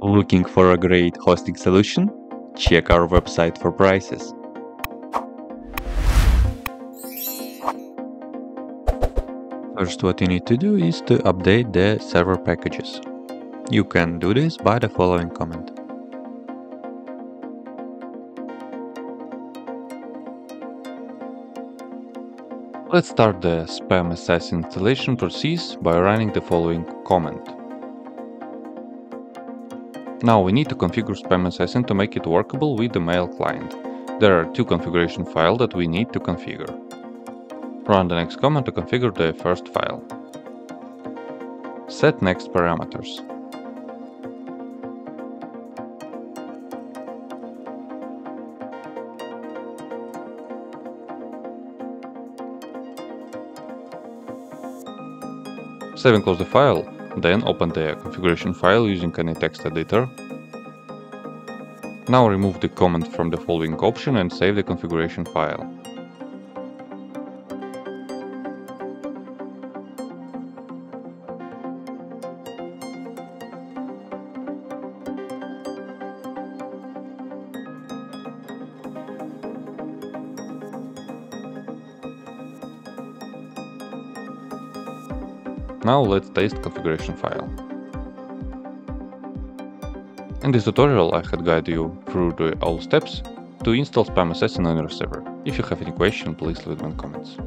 Looking for a great hosting solution? Check our website for prices. First, what you need to do is to update the server packages. You can do this by the following command. Let's start the SpamAssassin installation process by running the following command. Now we need to configure SpamAssassin to make it workable with the mail client. There are two configuration files that we need to configure. Run the next command to configure the first file. Set next parameters. Save and close the file, then open the configuration file using any text editor. Now remove the comment from the following option and save the configuration file. Now let's test configuration file. In this tutorial I had guided you through all steps to install SpamAssassin on your server. If you have any question, please leave them in comments.